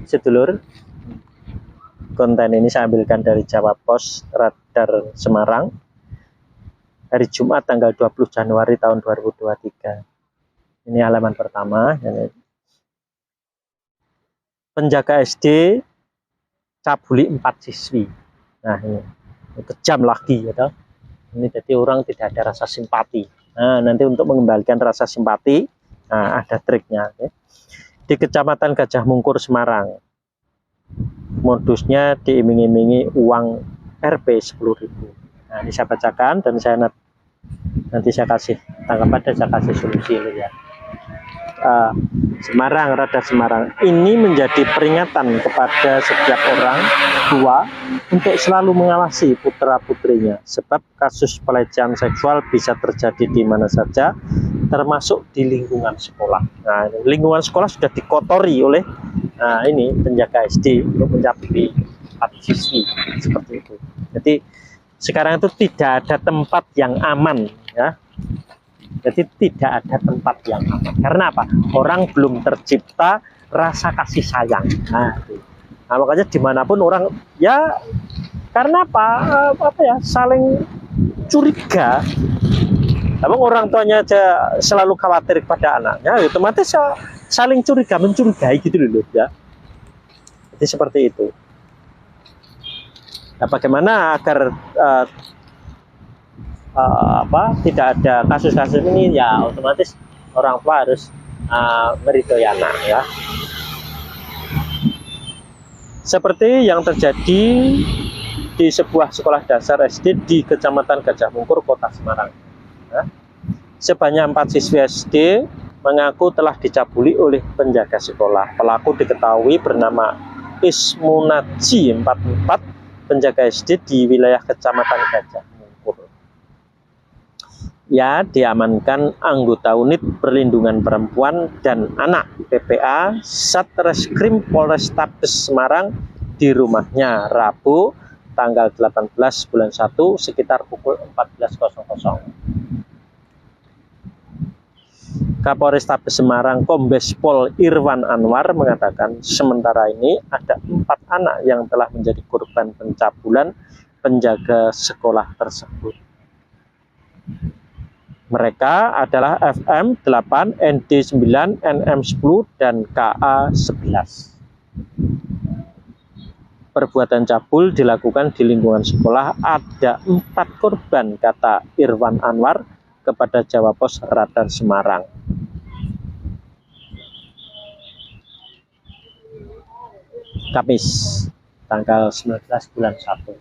sedulur, konten ini saya ambilkan dari Jawa Pos Radar Semarang, hari Jumat tanggal 20 Januari tahun 2023. Ini halaman pertama. Penjaga SD cabuli 4 siswi. Nah, ini kejam lagi ya. Ini jadi orang tidak ada rasa simpati. Nah, nanti untuk mengembalikan rasa simpati, nah, ada triknya. Ya. Di Kecamatan Gajah Mungkur, Semarang, modusnya diiming-imingi uang Rp 10.000. Nah, ini saya bacakan dan saya nanti saya kasih tanggapan dan saya kasih solusi ya. Semarang, Radar Semarang, ini menjadi peringatan kepada setiap orang tua untuk selalu mengawasi putra-putrinya, sebab kasus pelecehan seksual bisa terjadi di mana saja, termasuk di lingkungan sekolah. Nah, lingkungan sekolah sudah dikotori oleh ini penjaga SD untuk mencabuli 4 siswi seperti itu. Jadi sekarang itu tidak ada tempat yang aman ya. Jadi tidak ada tempat yang aman. Karena apa? Orang belum tercipta rasa kasih sayang. Nah makanya dimanapun orang ya, karena apa ya, saling curiga. Namun orang tuanya aja selalu khawatir kepada anaknya, otomatis saling mencurigai gitu loh ya. Jadi seperti itu. Nah, bagaimana agar tidak ada kasus-kasus ini, ya otomatis orang tua harus meridhoi anak ya. Seperti yang terjadi di sebuah sekolah dasar SD di Kecamatan Gajah Mungkur, Kota Semarang ya. Sebanyak 4 siswi SD mengaku telah dicabuli oleh penjaga sekolah. Pelaku diketahui bernama Ismunaji 44, penjaga SD di wilayah Kecamatan Gajah Mungkur. Ya, diamankan anggota unit perlindungan perempuan dan anak PPA Satreskrim Polrestabes Semarang di rumahnya Rabu tanggal 18 bulan 1 sekitar pukul 14.00. Kapolrestabes Semarang Kombes Pol Irwan Anwar mengatakan sementara ini ada 4 anak yang telah menjadi korban pencabulan penjaga sekolah tersebut. Mereka adalah FM 8, ND 9, NM 10, dan KA 11. Perbuatan cabul dilakukan di lingkungan sekolah. Ada 4 korban, kata Irwan Anwar kepada Jawa Pos Radar Semarang. Kamis, tanggal 19 bulan 1.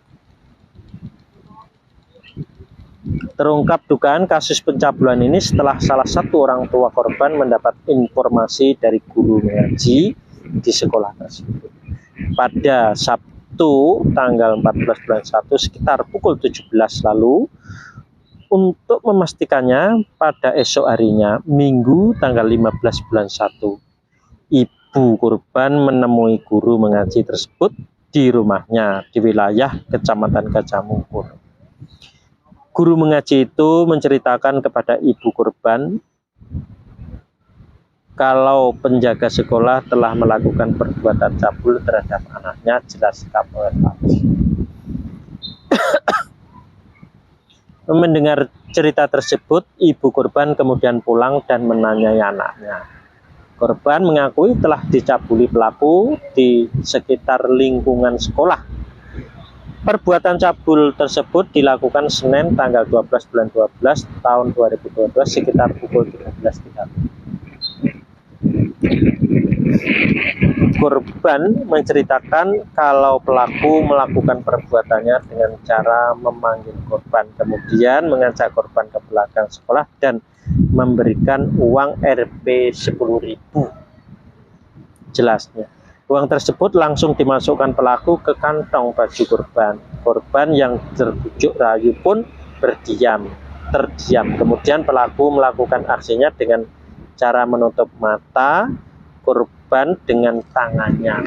Terungkap dugaan kasus pencabulan ini setelah salah satu orang tua korban mendapat informasi dari guru mengaji di sekolah tersebut. Pada Sabtu tanggal 14 bulan 1 sekitar pukul 17 lalu, untuk memastikannya pada esok harinya, Minggu tanggal 15 bulan 1, ibu korban menemui guru mengaji tersebut di rumahnya di wilayah Kecamatan Gajah Mungkur. Guru mengaji itu menceritakan kepada ibu korban kalau penjaga sekolah telah melakukan perbuatan cabul terhadap anaknya, jelas Kapolres. Mendengar cerita tersebut, ibu korban kemudian pulang dan menanyai anaknya. Korban mengakui telah dicabuli pelaku di sekitar lingkungan sekolah. Perbuatan cabul tersebut dilakukan Senin tanggal 12 bulan 12 tahun 2022 sekitar pukul 13.30. Korban menceritakan kalau pelaku melakukan perbuatannya dengan cara memanggil korban, kemudian mengajak korban ke belakang sekolah dan memberikan uang Rp 10.000. Jelasnya, uang tersebut langsung dimasukkan pelaku ke kantong baju korban. Korban yang terbujuk rayu pun terdiam. Kemudian pelaku melakukan aksinya dengan cara menutup mata korban dengan tangannya.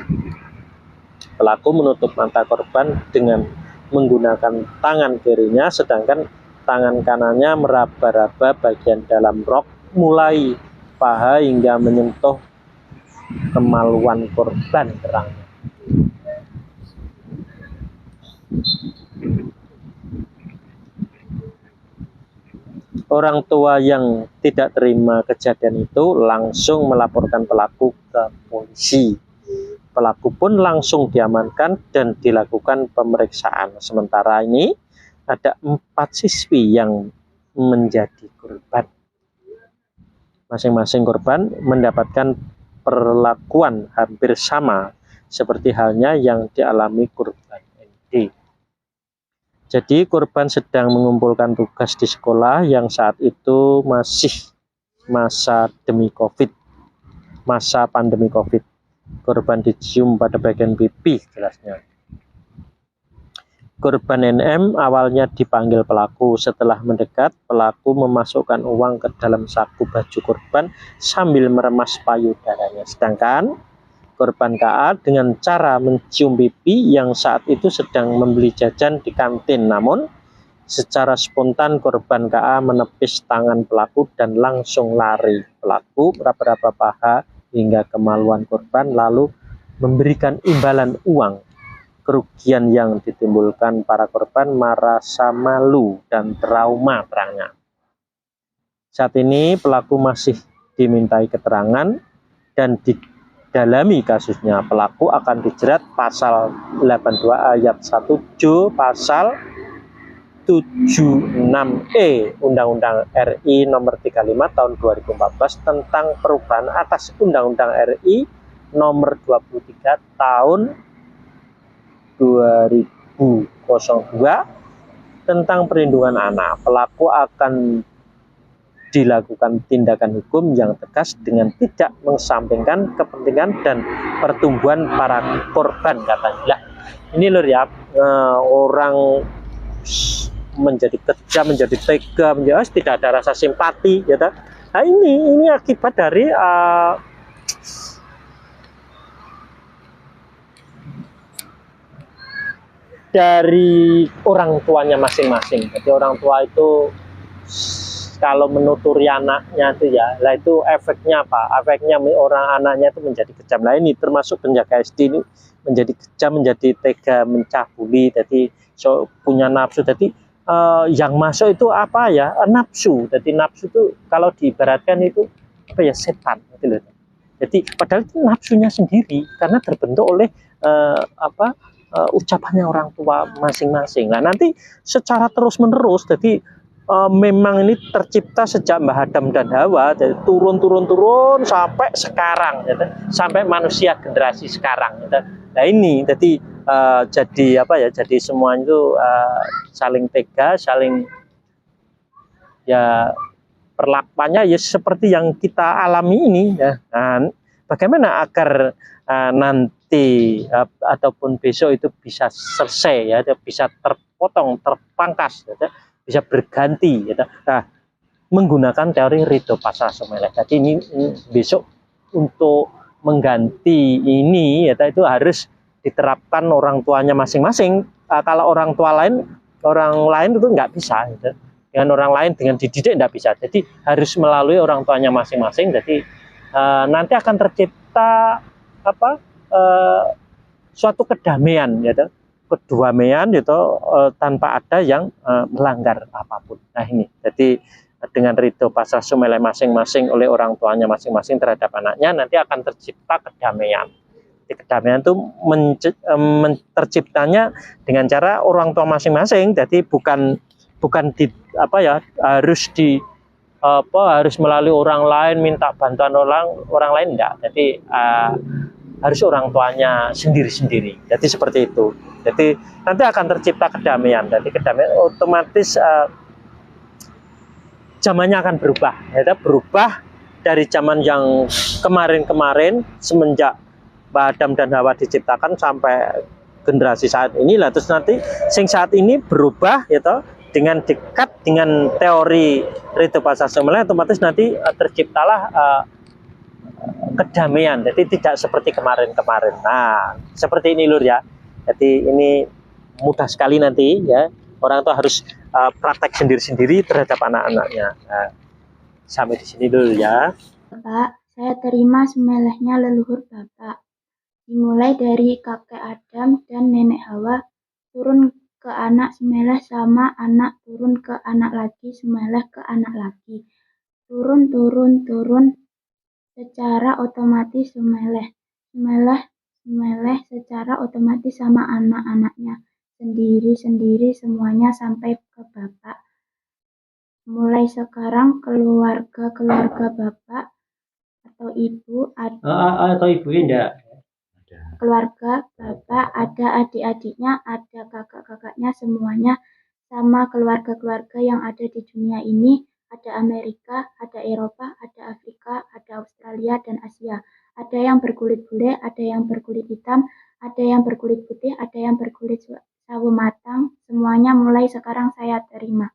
Pelaku menutup mata korban dengan menggunakan tangan kirinya, sedangkan tangan kanannya meraba-raba bagian dalam rok mulai paha hingga menyentuh kemaluan korban terangnya. Orang tua yang tidak terima kejadian itu langsung melaporkan pelaku ke polisi. Pelaku pun langsung diamankan dan dilakukan pemeriksaan. Sementara ini ada 4 siswi yang menjadi korban. Masing-masing korban mendapatkan perlakuan hampir sama seperti halnya yang dialami korban ND. Jadi korban sedang mengumpulkan tugas di sekolah yang saat itu masih masa pandemi COVID. Korban dicium pada bagian pipi jelasnya. Korban NM awalnya dipanggil pelaku. Setelah mendekat, pelaku memasukkan uang ke dalam saku baju korban sambil meremas payudaranya. Sedangkan korban KA dengan cara mencium pipi yang saat itu sedang membeli jajan di kantin. Namun secara spontan korban KA menepis tangan pelaku dan langsung lari. Pelaku meraba-raba paha hingga kemaluan korban lalu memberikan imbalan uang. Kerugian yang ditimbulkan para korban merasa malu dan trauma terangnya. Saat ini pelaku masih dimintai keterangan dan dalami kasusnya. Pelaku akan dijerat pasal 82 ayat 1 J pasal 76E Undang-Undang RI nomor 35 tahun 2014 tentang perubahan atas Undang-Undang RI nomor 23 tahun 2002 tentang perlindungan anak. Pelaku akan dilakukan tindakan hukum yang tegas dengan tidak mengesampingkan kepentingan dan pertumbuhan para korban, katanya. Ini lho ya, orang menjadi kejam, menjadi tega, tidak ada rasa simpati, ya. Nah ini akibat dari orang tuanya masing-masing. Jadi orang tua itu kalau menuturi anaknya itu ya, lah itu efeknya apa? Efeknya orang anaknya itu menjadi kejam. Nah ini termasuk penjaga SD ini menjadi kejam, menjadi tega, mencabuli, jadi punya nafsu. Jadi yang masuk itu apa ya? Nafsu. Jadi nafsu itu kalau diibaratkan itu apa ya? Setan. Gitu loh. Jadi padahal itu nafsunya sendiri karena terbentuk oleh ucapannya orang tua masing-masing. Nah nanti secara terus-menerus, jadi memang ini tercipta sejak Mbah Adam dan Hawa, jadi turun sampai sekarang, gitu, sampai manusia generasi sekarang. Gitu. Nah ini jadi jadi semuanya itu saling tega, saling ya perlakuannya ya seperti yang kita alami ini. Ya. Nah, bagaimana agar nanti ataupun besok itu bisa selesai, ya, bisa terpotong, terpangkas, ya, bisa berganti, ya. Nah, menggunakan teori Ridho Pasrah Sumeleh. Jadi ini besok untuk mengganti ini, ya, itu harus diterapkan orang tuanya masing-masing. Kalau orang lain itu nggak bisa, ya. Dengan orang lain, dengan dididik nggak bisa. Jadi harus melalui orang tuanya masing-masing. Jadi nanti akan tercipta suatu kedamaian, ya. Kedamaian itu tanpa ada yang melanggar apapun. Nah ini, jadi dengan Ridho Pasrah Sumeleh masing-masing oleh orang tuanya masing-masing terhadap anaknya, nanti akan tercipta kedamaian. Jadi kedamaian itu terciptanya dengan cara orang tua masing-masing. Jadi bukan harus melalui orang lain, minta bantuan orang lain, enggak. Jadi harus orang tuanya sendiri-sendiri. Jadi seperti itu. Jadi nanti akan tercipta kedamaian. Jadi kedamaian otomatis zamannya akan berubah. Ya, berubah dari zaman yang kemarin-kemarin semenjak Mbah Adam dan Hawa diciptakan sampai generasi saat ini lah. Terus nanti saat ini berubah, ya toh, dengan dekat dengan teori Ridho Pasrah Sumeleh, otomatis nanti terciptalah kedamaian. Jadi tidak seperti kemarin-kemarin. Nah, seperti ini lur ya. Jadi ini mudah sekali nanti ya. Orang tua harus praktek sendiri-sendiri terhadap anak-anaknya. Nah, sampai di sini dulu ya. Pak, Saya terima semelehnya leluhur Bapak, dimulai dari kakek Adam dan nenek Hawa, turun ke anak semeleh sama anak, turun ke anak lagi semeleh ke anak lagi. Turun, turun, turun, secara otomatis semeleh, semeleh, semeleh secara otomatis sama anak-anaknya, sendiri-sendiri semuanya sampai ke Bapak. Mulai sekarang keluarga Bapak atau Ibu atau ibu enggak? keluarga Bapak ada adik-adiknya, ada kakak-kakaknya, semuanya sama keluarga-keluarga yang ada di dunia ini. Ada Amerika, ada Eropa, ada Afrika, ada Australia, dan Asia. Ada yang berkulit bule, ada yang berkulit hitam, ada yang berkulit putih, ada yang berkulit sawo matang. Semuanya mulai sekarang saya terima.